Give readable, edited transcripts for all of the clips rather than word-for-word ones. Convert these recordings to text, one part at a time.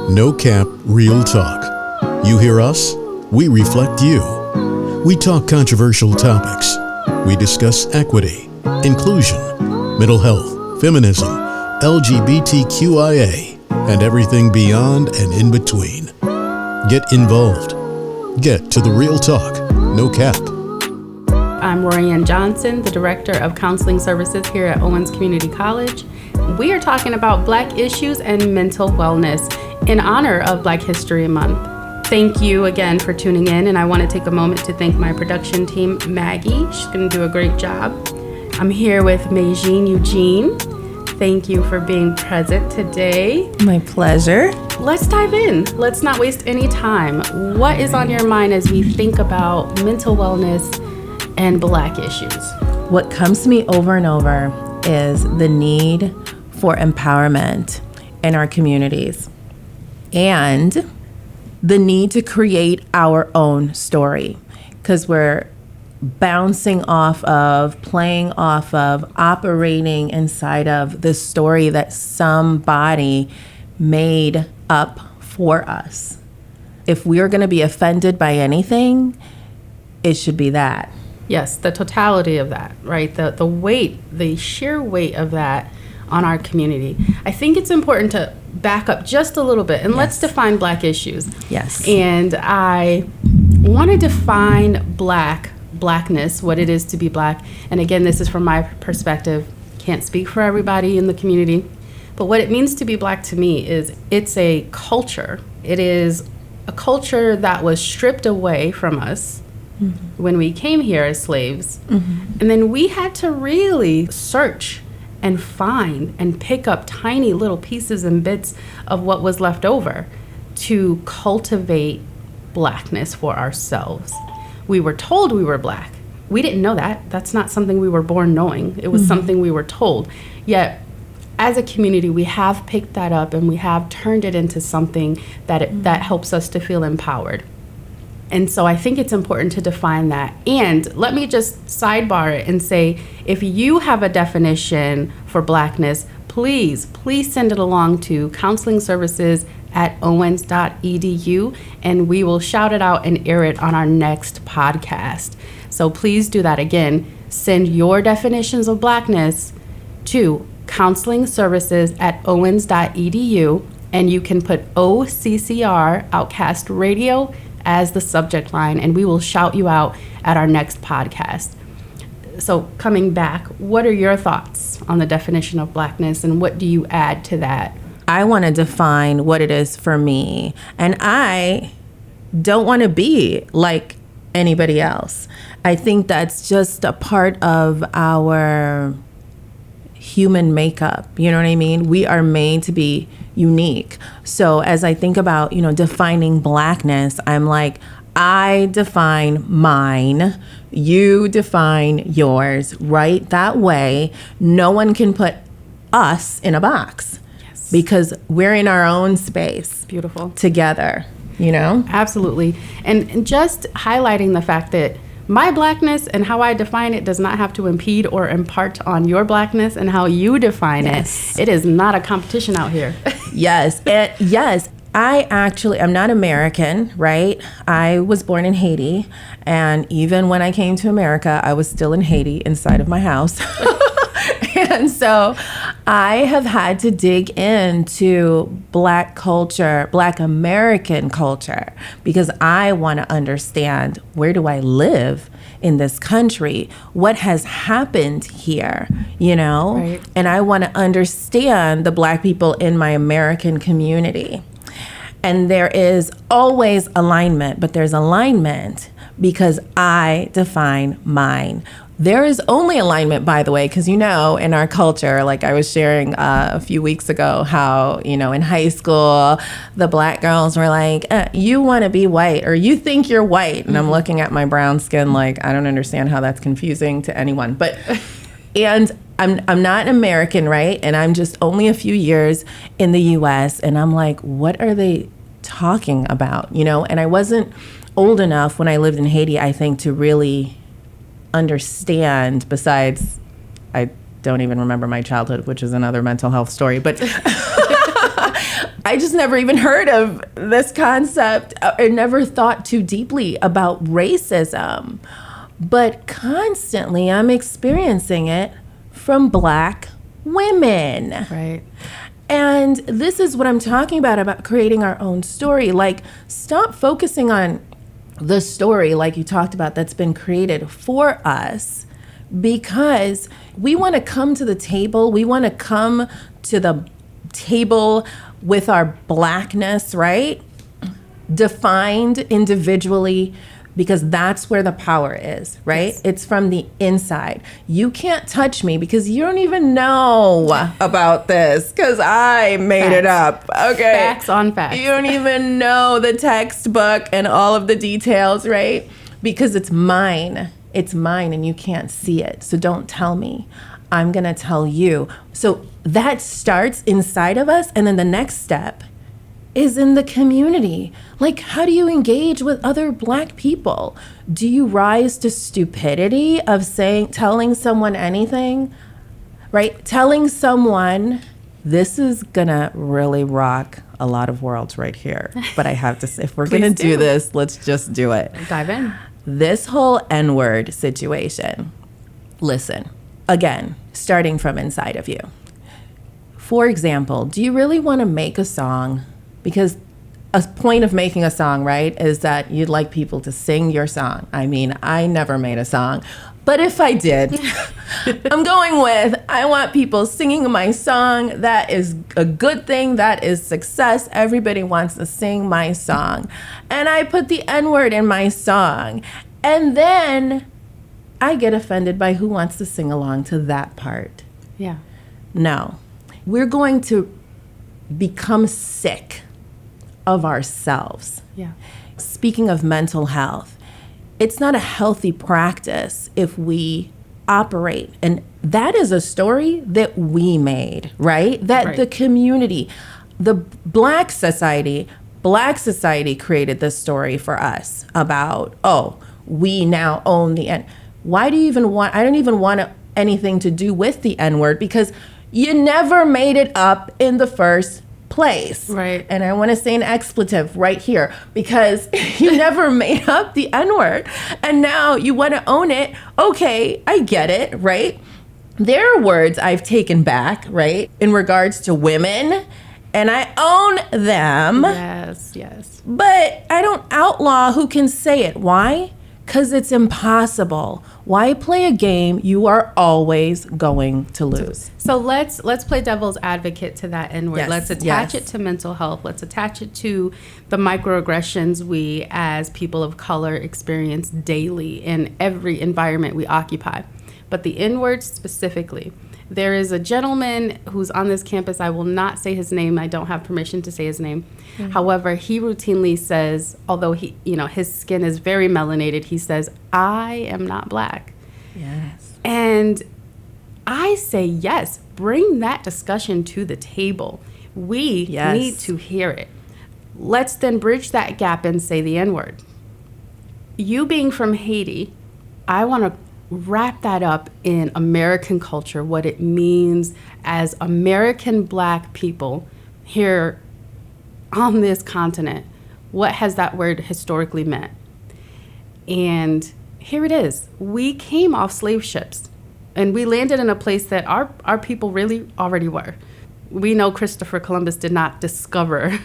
No Cap Real Talk. You hear us, we reflect you. We talk controversial topics. We discuss equity, inclusion, mental health, feminism, LGBTQIA, and everything beyond and in between. Get involved. Get to the real talk. No cap. I'm Rory-Ann Johnson, the Director of Counseling Services here at Owens Community College. We are talking about Black issues and mental wellness in honor of Black History Month. Thank you again for tuning in, and I want to take a moment to thank my production team, Maggie. She's going to do a great job. I'm here with Meijin Eugene. Thank you for being present today. My pleasure. Let's dive in. Let's not waste any time. What is on your mind as we think about mental wellness and Black issues? What comes to me over and over is the need for empowerment in our communities and the need to create our own story, because we're bouncing off of, playing off of, operating inside of the story that somebody made up for us. If we're going to be offended by anything, it should be that. Yes, the totality of that, right? The weight, the sheer weight of that on our community. I think it's important to back up just a little bit and let's define Black issues. Yes. And I want to define Blackness, what it is to be Black. And again, this is from my perspective. Can't speak for everybody in the community. But what it means to be Black to me is it's a culture. It is a culture that was stripped away from us when we came here as slaves. And then we had to really search and find and pick up tiny little pieces and bits of what was left over to cultivate Blackness for ourselves. We were told we were Black. We didn't know that. That's not something we were born knowing. It was something we were told. Yet, as a community, we have picked that up and we have turned it into something that helps us to feel empowered. And so I think it's important to define that. And let me just sidebar it and say, if you have a definition for Blackness, please send it along to counselingservices@owens.edu, and we will shout it out and air it on our next podcast. So please do that. Again, send your definitions of Blackness to counselingservices@owens.edu, and you can put OCCR, Outcast Radio, as the subject line, and we will shout you out at our next podcast. So coming back, what are your thoughts on the definition of Blackness, and what do you add to that? I want to define what it is for me, and I don't want to be like anybody else. I think that's just a part of our human makeup. You know what I mean? We are made to be unique. So as I think about, defining Blackness, I'm like, I define mine, you define yours, right? That way, no one can put us in a box. Yes. Because we're in our own space. Beautiful. Together, Absolutely. And just highlighting the fact that my Blackness and how I define it does not have to impede or impart on your Blackness and how you define it. It is not a competition out here. Yes. I'm not American, right? I was born in Haiti. And even when I came to America, I was still in Haiti inside of my house. And so I have had to dig into Black culture, Black American culture, because I want to understand, where do I live in this country? What has happened here, Right. And I want to understand the Black people in my American community. And there is always alignment, but there's alignment because I define mine. There is only alignment, by the way, because, in our culture, like I was sharing a few weeks ago, how, in high school, the Black girls were like, you want to be white, or you think you're white. And I'm looking at my brown skin like, I don't understand how that's confusing to anyone. But, and I'm not American, right? And I'm just only a few years in the U.S. And I'm like, what are they talking about? And I wasn't old enough when I lived in Haiti, I think, to really understand. Besides, I don't even remember my childhood, which is another mental health story. But I just never even heard of this concept or never thought too deeply about racism. But constantly I'm experiencing it from Black women. Right. And this is what I'm talking about creating our own story. Like, stop focusing on the story, like you talked about, that's been created for us, because we want to come to the table. We want to come to the table with our Blackness, right? Defined individually, because that's where the power is, right? Yes. It's from the inside. You can't touch me because you don't even know about this, because I made it up, okay? Facts on facts. You don't even know the textbook and all of the details, right? Because it's mine. It's mine and you can't see it. So don't tell me. I'm gonna tell you. So that starts inside of us, and then the next step is in the community. Like, how do you engage with other Black people? Do you rise to stupidity of telling someone anything, right? Telling someone, this is gonna really rock a lot of worlds right here. But I have to say, if we're gonna do this, let's just do it. Dive in. This whole N-word situation, listen, again, starting from inside of you. For example, do you really want to make a song? Because a point of making a song, right, is that you'd like people to sing your song. I mean, I never made a song, but if I did, I'm going with, I want people singing my song. That is a good thing. That is success. Everybody wants to sing my song. And I put the N-word in my song. And then I get offended by who wants to sing along to that part. Yeah. No, we're going to become sick of ourselves. Yeah. Speaking of mental health, it's not a healthy practice if we operate. And that is a story that we made, right? That the community, the Black society created this story for us about, oh, we now own the N. Why do you even want, I don't even want anything to do with the N-word, because you never made it up in the first place. Right. And I want to say an expletive right here, because you never made up the N-word and now you want to own it. Okay, I get it, right? There are words I've taken back, right, in regards to women, and I own them. Yes, yes. But I don't outlaw who can say it. Why? Because it's impossible. Why play a game you are always going to lose? So let's play devil's advocate to that N-word. Yes, Let's attach yes. it to mental health. Let's attach it to the microaggressions we as people of color experience daily in every environment we occupy. But the N-word specifically. There is a gentleman who's on this campus. I will not say his name. I don't have permission to say his name. Mm-hmm. However, he routinely says, although his skin is very melanated, he says, I am not Black. Yes. And I say, yes, bring that discussion to the table. We need to hear it. Let's then bridge that gap and say the N-word. You being from Haiti, I want to wrap that up in American culture, what it means as American Black people here on this continent. What has that word historically meant? And here it is. We came off slave ships and we landed in a place that our people really already were. We know Christopher Columbus did not discover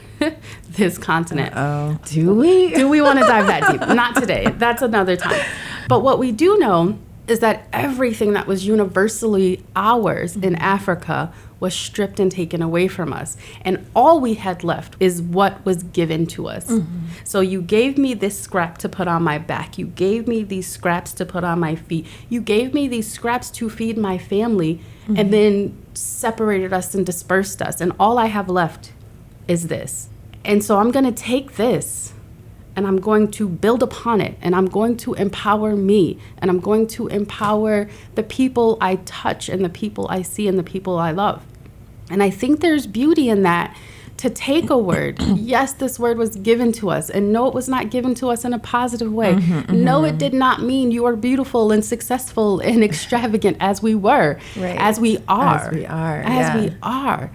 this continent. Oh, do we? Do we want to dive that deep? Not today. That's another time. But what we do know is that everything that was universally ours in Africa was stripped and taken away from us. And all we had left is what was given to us. Mm-hmm. So you gave me this scrap to put on my back. You gave me these scraps to put on my feet. You gave me these scraps to feed my family, and then separated us and dispersed us. And all I have left is this. And so I'm going to take this and I'm going to build upon it, and I'm going to empower me, and I'm going to empower the people I touch and the people I see and the people I love. And I think there's beauty in that, to take a word. Yes, this word was given to us, and no, it was not given to us in a positive way. No, it did not mean you are beautiful and successful and extravagant as we were, right. as we are. As we are. As we are.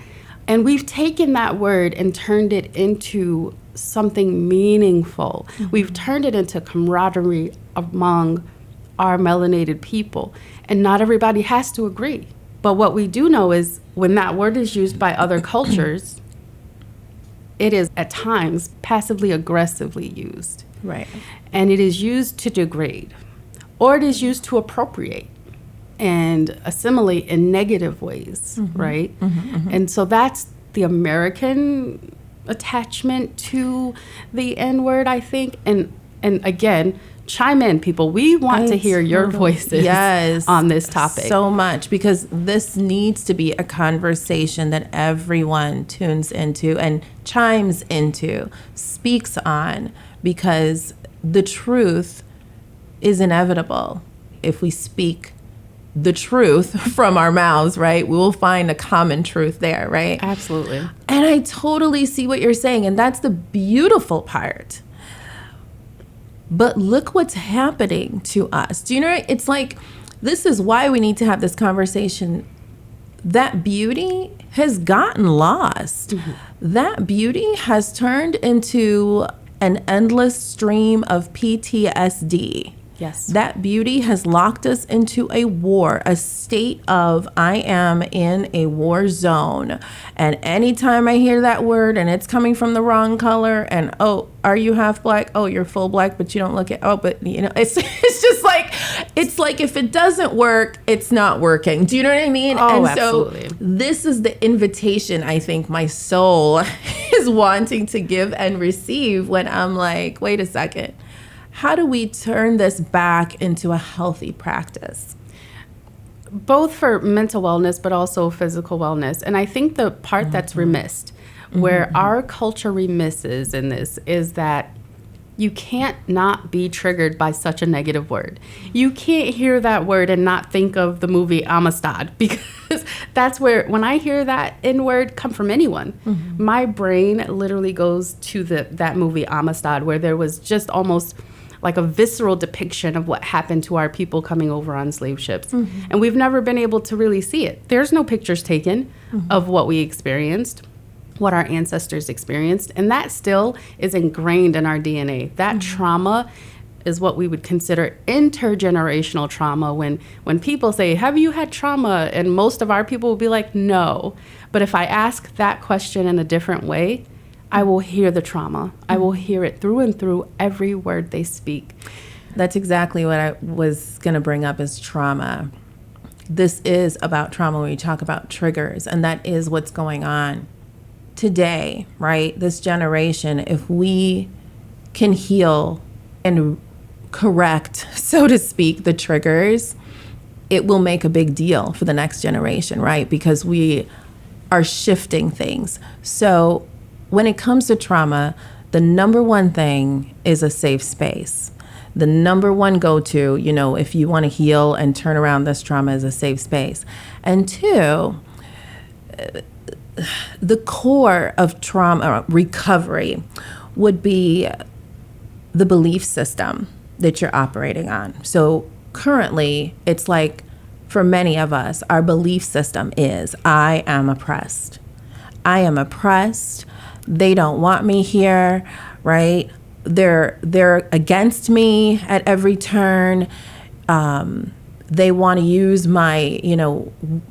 And we've taken that word and turned it into something meaningful. We've turned it into camaraderie among our melanated people. And not everybody has to agree. But what we do know is when that word is used by other cultures, it is at times passively aggressively used. Right. And it is used to degrade, or it is used to appropriate and assimilate in negative ways, right? And so that's the American attachment to the N-word, I think. And again, chime in, people. We want to hear your voices on this topic. So much, because this needs to be a conversation that everyone tunes into and chimes into, speaks on, because the truth is inevitable. If we speak the truth from our mouths, right, we will find a common truth there, right? Absolutely. And I totally see what you're saying, and that's the beautiful part. But look what's happening to us. Do you know, it's like, this is why we need to have this conversation. That beauty has gotten lost. That beauty has turned into an endless stream of PTSD. Yes. That beauty has locked us into a war, a state of I am in a war zone. And anytime I hear that word and it's coming from the wrong color and, oh, are you half black? Oh, you're full black, but you don't look it. Oh, but you know, it's just like, it's like if it doesn't work, it's not working. Do you know what I mean? Oh, and absolutely. So this is the invitation I think my soul is wanting to give and receive when I'm like, wait a second. How do we turn this back into a healthy practice? Both for mental wellness, but also physical wellness. And I think the part that's remissed, where our culture remisses in this, is that you can't not be triggered by such a negative word. You can't hear that word and not think of the movie Amistad, because that's where, when I hear that N-word come from anyone, my brain literally goes to that movie Amistad, where there was just almost like a visceral depiction of what happened to our people coming over on slave ships. And we've never been able to really see it. There's no pictures taken of what we experienced, what our ancestors experienced. And that still is ingrained in our DNA. That trauma is what we would consider intergenerational trauma. When people say, have you had trauma? And most of our people will be like, no. But if I ask that question in a different way, I will hear the trauma. I will hear it through and through every word they speak. That's exactly what I was going to bring up, is trauma. This is about trauma when we talk about triggers, and that is what's going on today, right? This generation, if we can heal and correct, so to speak, the triggers, it will make a big deal for the next generation, right? Because we are shifting things. So when it comes to trauma, the number one thing is a safe space. The number one go-to, you know, if you want to heal and turn around this trauma, is a safe space. And two, the core of trauma recovery would be the belief system that you're operating on. So currently, it's like, for many of us, our belief system is, I am oppressed. I am oppressed. They don't want me here, right? They're against me at every turn. They want to use my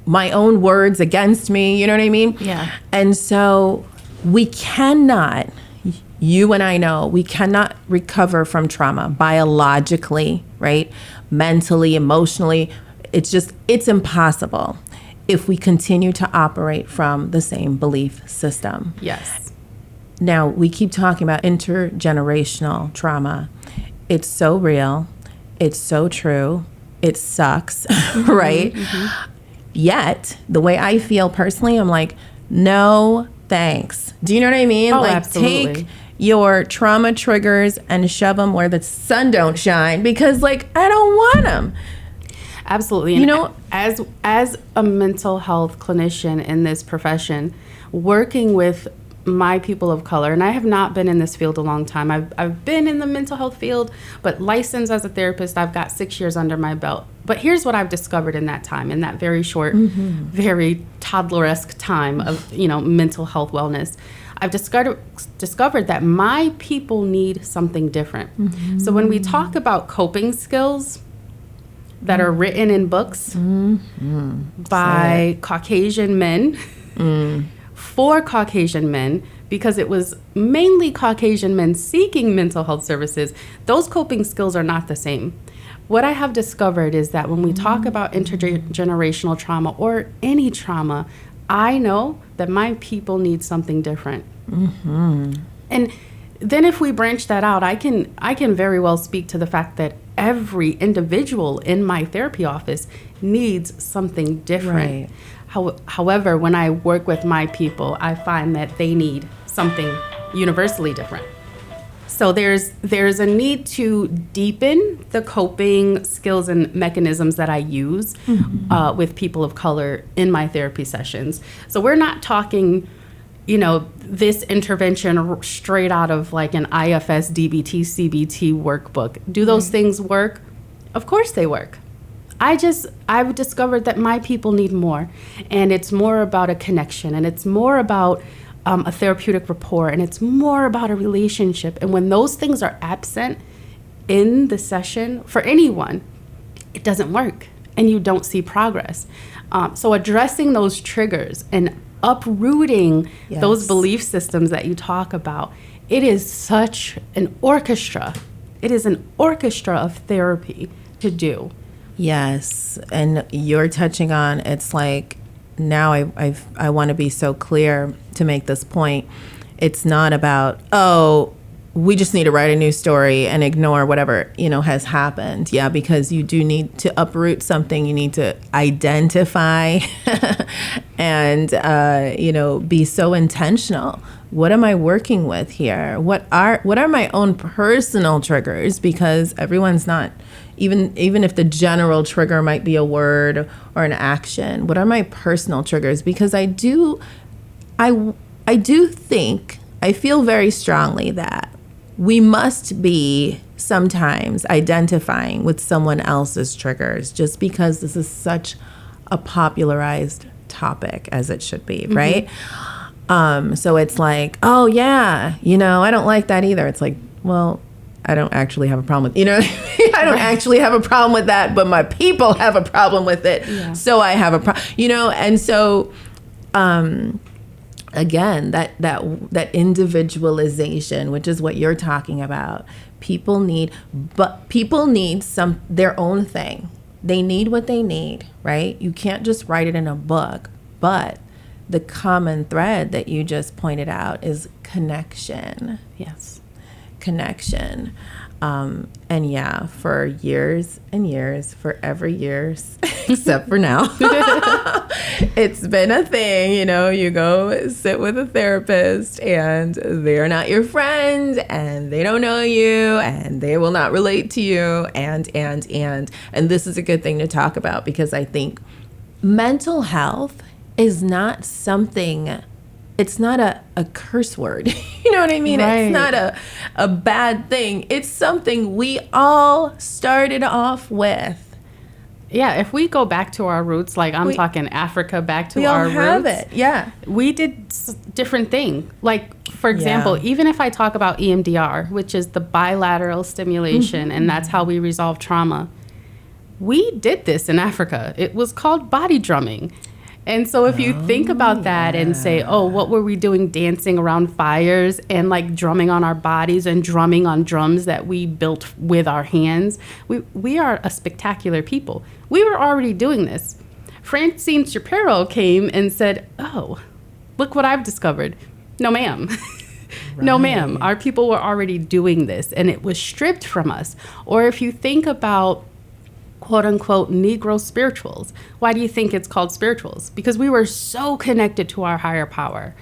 own words against me. You know what I mean? Yeah. And so we cannot, you and I know, we cannot recover from trauma biologically, right? Mentally, emotionally. It's impossible if we continue to operate from the same belief system. Yes. Now, we keep talking about intergenerational trauma. It's so real. It's so true. It sucks, right? Yet, the way I feel personally, I'm like, no thanks. Do you know what I mean? Oh, like, absolutely. take your trauma triggers and shove them where the sun don't shine, because, like, I don't want them. Absolutely. You And know, as a mental health clinician in this profession, working with my people of color, and I have not been in this field a long time. I've been in the mental health field, but licensed as a therapist, I've got 6 years under my belt. But here's what I've discovered in that time, in that very short, very toddler-esque time of, mental health wellness. I've discovered that my people need something different. So when we talk about coping skills that are written in books by Caucasian men, for Caucasian men, because it was mainly Caucasian men seeking mental health services, those coping skills are not the same. What I have discovered is that when we talk about intergenerational trauma or any trauma, I know that my people need something different. And then if we branch that out, I can very well speak to the fact that every individual in my therapy office needs something different. Right. However, when I work with my people, I find that they need something universally different. So there's a need to deepen the coping skills and mechanisms that I use with people of color in my therapy sessions. So we're not talking, this intervention straight out of like an IFS, DBT, CBT workbook. Do those things work? Of course they work. I've discovered that my people need more, and it's more about a connection, and it's more about a therapeutic rapport, and it's more about a relationship. And when those things are absent in the session for anyone, it doesn't work, and you don't see progress. So addressing those triggers and uprooting those belief systems that you talk about, it is such an orchestra. It is an orchestra of therapy to do. Yes, and you're touching on, it's like, now I want to be so clear to make this point. It's not about, we just need to write a new story and ignore whatever, has happened. Yeah, because you do need to uproot something. You need to identify and, be so intentional. What am I working with here? What are my own personal triggers? Because everyone's not, even if the general trigger might be a word or an action, what are my personal triggers? Because I do think, I feel very strongly that we must be sometimes identifying with someone else's triggers, just because this is such a popularized topic, as it should be, right? So it's like, oh yeah, I don't like that either. It's like, well, I don't actually have a problem with, I don't actually have a problem with that, but my people have a problem with it. Yeah. So I have a problem, and so, again, that individualization, which is what you're talking about, people need their own thing. They need what they need, right? You can't just write it in a book, but the common thread that you just pointed out is connection. Yes. Connection. And yeah, for years and years, forever years, except for now, it's been a thing. You go sit with a therapist and they're not your friend and they don't know you and they will not relate to you. And this is a good thing to talk about, because I think mental health is not something, it's not a curse word. You know what I mean? Right. It's not a bad thing. It's something we all started off with. Yeah, if we go back to our roots, like I'm talking Africa, back to our roots. We all have it, yeah. We did different thing. Like, for example, even if I talk about EMDR, which is the bilateral stimulation, and that's how we resolve trauma, we did this in Africa. It was called body drumming. And so if you think about that and say, what were we doing dancing around fires and like drumming on our bodies and drumming on drums that we built with our hands? We are a spectacular people. We were already doing this. Francine Shapiro came and said, look what I've discovered. No, ma'am. Right. No, ma'am. Our people were already doing this, and it was stripped from us. Or if you think about quote unquote Negro spirituals. Why do you think it's called spirituals? Because we were so connected to our higher power,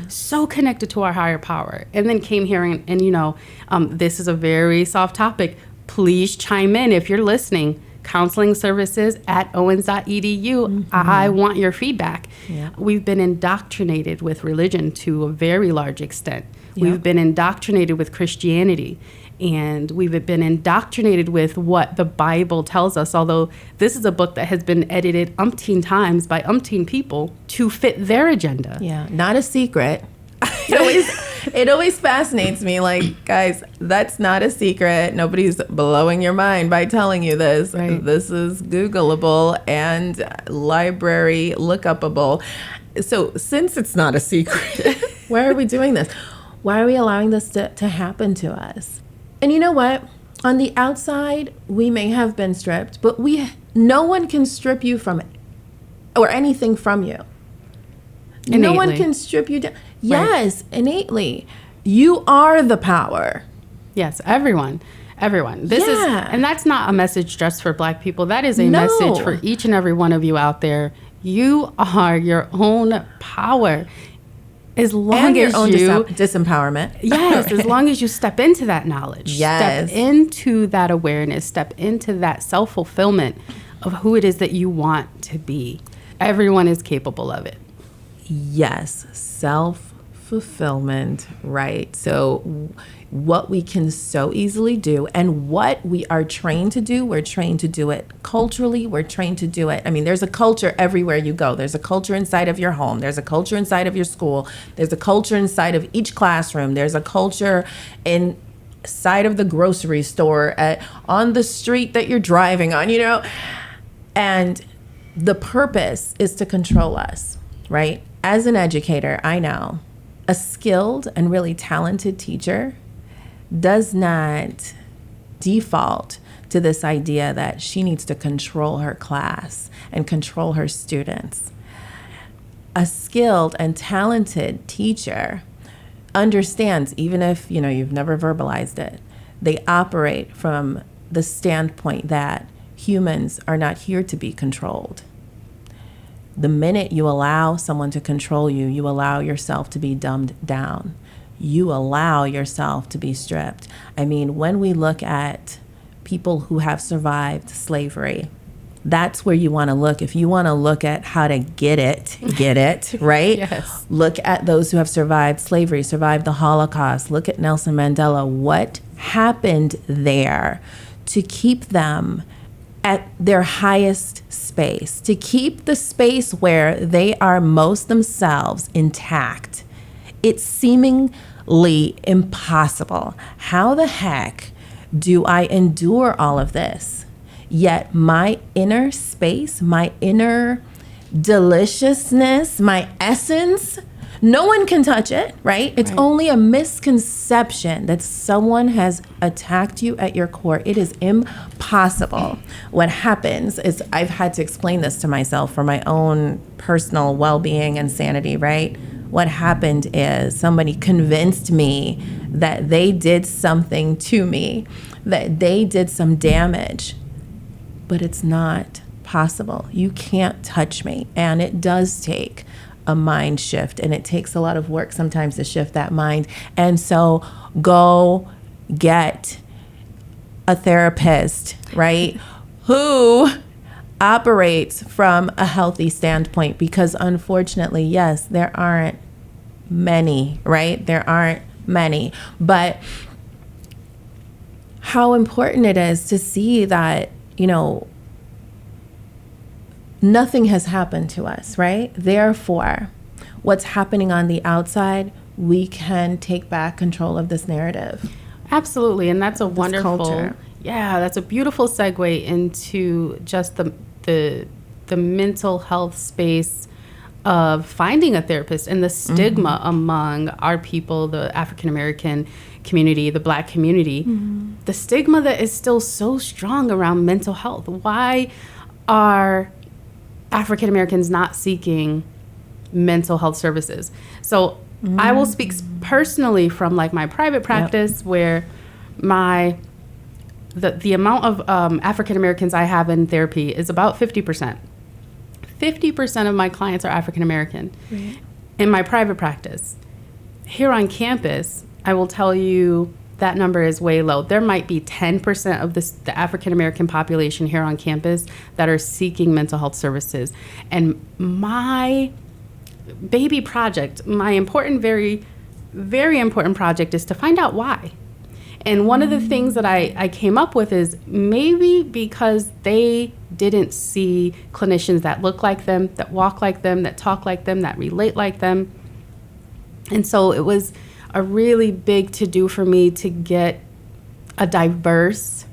so connected to our higher power, and then came here and this is a very soft topic. Please chime in if you're listening. counseling services at owens.edu. I want your feedback. Yeah. We've been indoctrinated with religion to a very large extent. Yeah. We've been indoctrinated with Christianity, and we've been indoctrinated with what the Bible tells us, although this is a book that has been edited umpteen times by umpteen people to fit their agenda. Yeah, not a secret. It always fascinates me. Like, guys, that's not a secret. Nobody's blowing your mind by telling you this. Right. This is Googleable and library lookupable. So since it's not a secret, why are we doing this? Why are we allowing this to happen to us? And you know what? On the outside, we may have been stripped, but no one can strip you from or anything from you. No one Innately. can strip you down. Yes, innately. You are the power. Yes, everyone. This is, Yeah. and that's not a message just for Black people. That is a No. message for each and every one of you out there. You are your own power. As long And your as own you, disempowerment. yes, as long as you step into that knowledge, Yes. step into that awareness, step into that self-fulfillment of who it is that you want to be. Everyone is capable of it. Yes, self-fulfillment, right? So what we can so easily do and what we are trained to do, we're trained to do it culturally, we're trained to do it. I mean, there's a culture everywhere you go. There's a culture inside of your home. There's a culture inside of your school. There's a culture inside of each classroom. There's a culture inside of the grocery store, on the street that you're driving on, And the purpose is to control us, right? As an educator, I know a skilled and really talented teacher does not default to this idea that she needs to control her class and control her students. A skilled and talented teacher understands, even if you've never verbalized it, they operate from the standpoint that humans are not here to be controlled. The minute you allow someone to control you, you allow yourself to be dumbed down. You allow yourself to be stripped. I mean, when we look at people who have survived slavery, that's where you want to look. If you want to look at how to get it, right? Yes. Look at those who have survived slavery, survived the Holocaust. Look at Nelson Mandela. What happened there to keep them at their highest space, to keep the space where they are most themselves intact? It's seemingly impossible. How the heck do I endure all of this? Yet my inner space, my inner deliciousness, my essence, no one can touch it, right? It's only a misconception that someone has attacked you at your core. It is impossible. What happens is, I've had to explain this to myself for my own personal well-being and sanity, right? What happened is somebody convinced me that they did something to me, that they did some damage, but it's not possible. You can't touch me. And it does take a mind shift, and it takes a lot of work sometimes to shift that mind. And so go get a therapist, right? Who operates from a healthy standpoint, because unfortunately, yes, there aren't many, right? There aren't many, but how important it is to see that, nothing has happened to us, right? Therefore, what's happening on the outside, we can take back control of this narrative. Absolutely, and that's a wonderful, culture. that's a beautiful segue into just the mental health space of finding a therapist and the stigma among our people, the African American community, the Black community, the stigma that is still so strong around mental health. Why are African Americans not seeking mental health services? So I will speak personally from my private practice, where the amount of African Americans I have in therapy is about 50%. 50% of my clients are African American in my private practice. Here on campus, I will tell you that number is way low. There might be 10% of the African American population here on campus that are seeking mental health services. And my baby project, my important, very, very important project is to find out why. And one of the things that I came up with is maybe because they didn't see clinicians that look like them, that walk like them, that talk like them, that relate like them. And so it was a really big to-do for me to get a diverse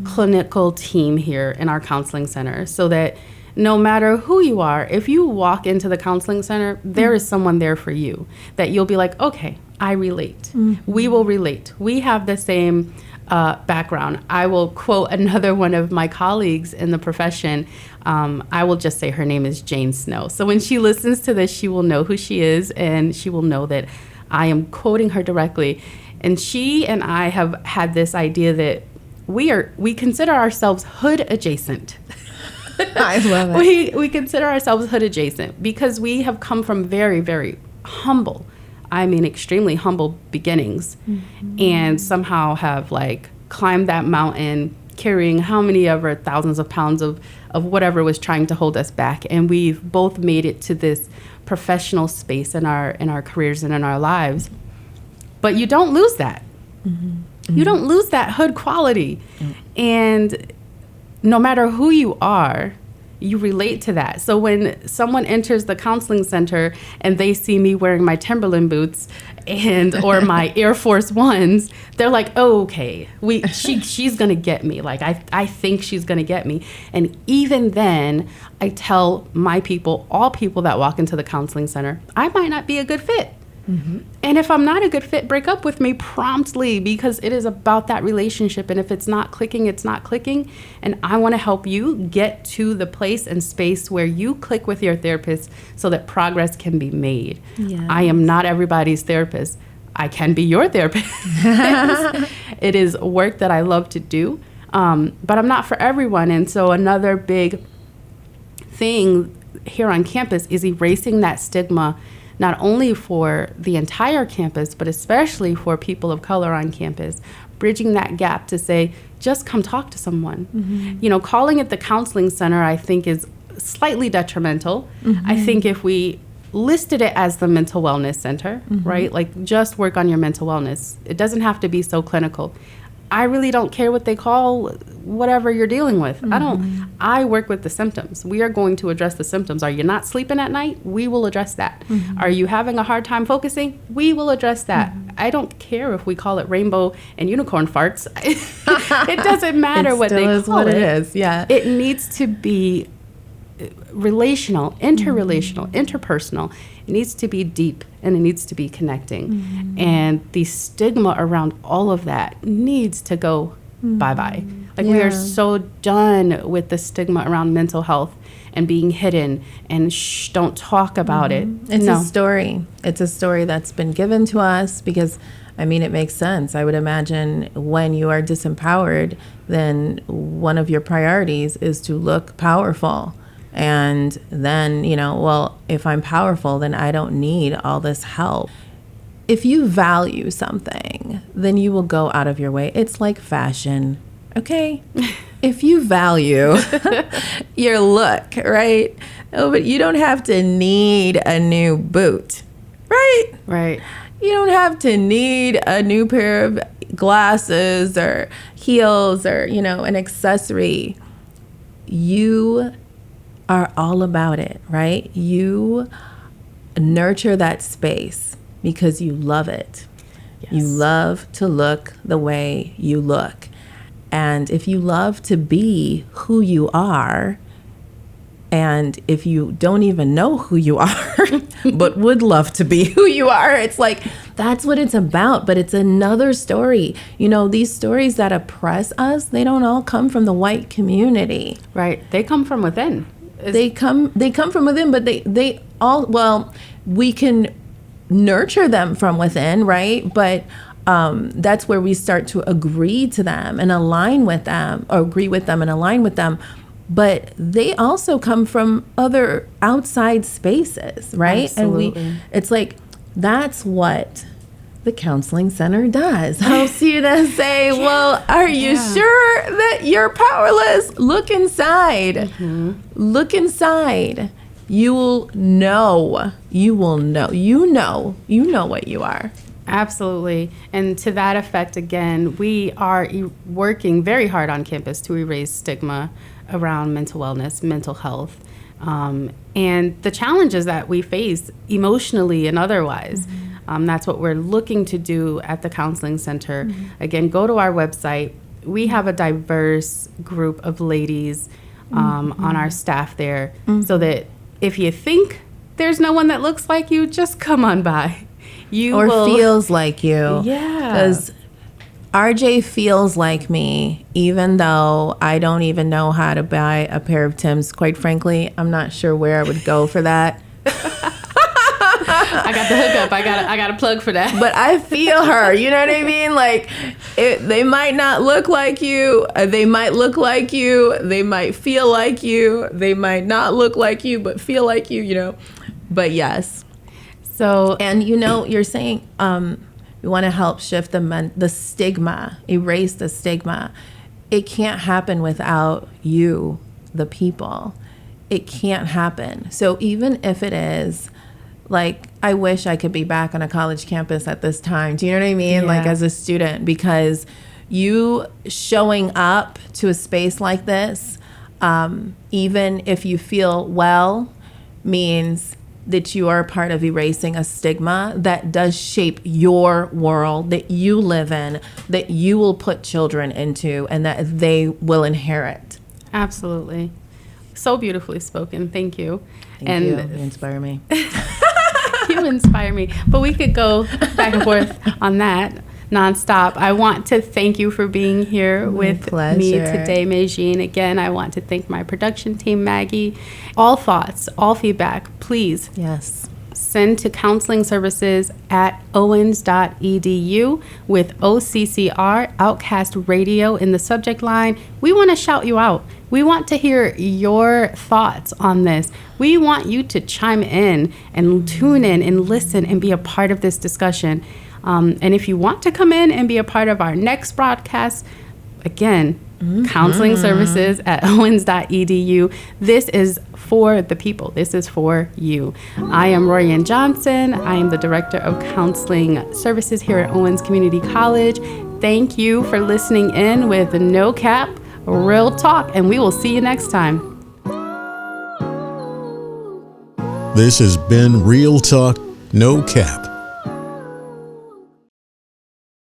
clinical team here in our counseling center, so that no matter who you are, if you walk into the counseling center, there is someone there for you that you'll be like, okay, I relate. We will relate. We have the same background. I will quote another one of my colleagues in the profession. I will just say her name is Jane Snow. So when she listens to this, she will know who she is, and she will know that I am quoting her directly. And she and I have had this idea that we consider ourselves hood adjacent. I love it. We consider ourselves hood adjacent because we have come from very, very humble, I mean extremely humble beginnings, and somehow have like climbed that mountain carrying how many ever thousands of pounds of whatever was trying to hold us back. And we've both made it to this professional space in our careers and in our lives. But you don't lose that. You don't lose that hood quality. And no matter who you are, you relate to that. So when someone enters the counseling center and they see me wearing my Timberland boots or my Air Force Ones, they're like, oh, okay, she's gonna get me. Like I think she's gonna get me. And even then, I tell my people, all people that walk into the counseling center, I might not be a good fit. And if I'm not a good fit, break up with me promptly, because it is about that relationship. And if it's not clicking, it's not clicking. And I want to help you get to the place and space where you click with your therapist so that progress can be made. Yes. I am not everybody's therapist. I can be your therapist. It is work that I love to do, but I'm not for everyone. And so another big thing here on campus is erasing that stigma, not only for the entire campus, but especially for people of color on campus, bridging that gap to say, just come talk to someone. You know, calling it the counseling center, I think, is slightly detrimental. I think if we listed it as the mental wellness center, right? Like, just work on your mental wellness. It doesn't have to be so clinical. I really don't care what they call whatever you're dealing with. I work with the symptoms. We are going to address the symptoms. Are you not sleeping at night? We will address that. Are you having a hard time focusing? We will address that. I don't care if we call it rainbow and unicorn farts. It doesn't matter what they call it. It is, yeah. It needs to be relational, interrelational, interpersonal. It needs to be deep, and it needs to be connecting. And the stigma around all of that needs to go bye-bye. Like, we are so done with the stigma around mental health and being hidden and don't talk about it. It's a story. It's a story that's been given to us because, I mean, it makes sense. I would imagine when you are disempowered, then one of your priorities is to look powerful. And then, you know, well, if I'm powerful, then I don't need all this help. If you value something, then you will go out of your way. It's like fashion, okay? If you value your look, right? Oh, but you don't have to need a new boot, right? Right. You don't have to need a new pair of glasses or heels or, you know, an accessory. You are all about it, right? You nurture that space because you love it. Yes. You love to look the way you look. And if you love to be who you are, and if you don't even know who you are, but would love to be who you are, it's like, that's what it's about. But it's another story. You know, these stories that oppress us, they don't all come from the white community. Right. They come from within. They come from within, but they all, well, we can nurture them from within, right? But that's where we start to agree to them and align with them, or agree with them and align with them. But they also come from other outside spaces, right? Absolutely. And it's like, that's what the counseling center does. Helps you to say, well, are you sure that you're powerless? Look inside. Look inside. You will know. You will know. You know what you are. Absolutely. And to that effect, again, we are working very hard on campus to erase stigma around mental wellness, mental health, and the challenges that we face emotionally and otherwise. That's what we're looking to do at the Counseling Center. Again, go to our website. We have a diverse group of ladies on our staff there, so that if you think there's no one that looks like you, just come on by. Feels like you. Yeah. Because RJ feels like me, even though I don't even know how to buy a pair of Timbs. Quite frankly, I'm not sure where I would go for that. I got the hookup. I got a plug for that. But I feel her. You know what I mean? Like, they might not look like you. They might look like you. They might feel like you. They might not look like you, but feel like you, you know. But yes. So, and you're saying we want to help shift the stigma, erase the stigma. It can't happen without you, the people. It can't happen. So even if it is, like, I wish I could be back on a college campus at this time. Do you know what I mean? Yeah. Like, as a student, because you showing up to a space like this, even if you feel well, means that you are a part of erasing a stigma that does shape your world that you live in, that you will put children into, and that they will inherit. Absolutely. So beautifully spoken. Thank you. Thank you. You inspire me. You inspire me. But we could go back and forth on that nonstop. I want to thank you for being here with me today, Meijin. Again, I want to thank my production team, Maggie. All thoughts, all feedback, please. Yes. Send to counselingservices@owens.edu with OCCR, Outcast Radio, in the subject line. We want to shout you out. We want to hear your thoughts on this. We want you to chime in and tune in and listen and be a part of this discussion. And if you want to come in and be a part of our next broadcast, again, counseling services at owens.edu. This is for the people. This is for you. I am Royanne Johnson. I am the Director of Counseling Services here at Owens Community College. Thank you for listening in with No Cap, Real Talk, and we will see you next time. This has been Real Talk, No Cap.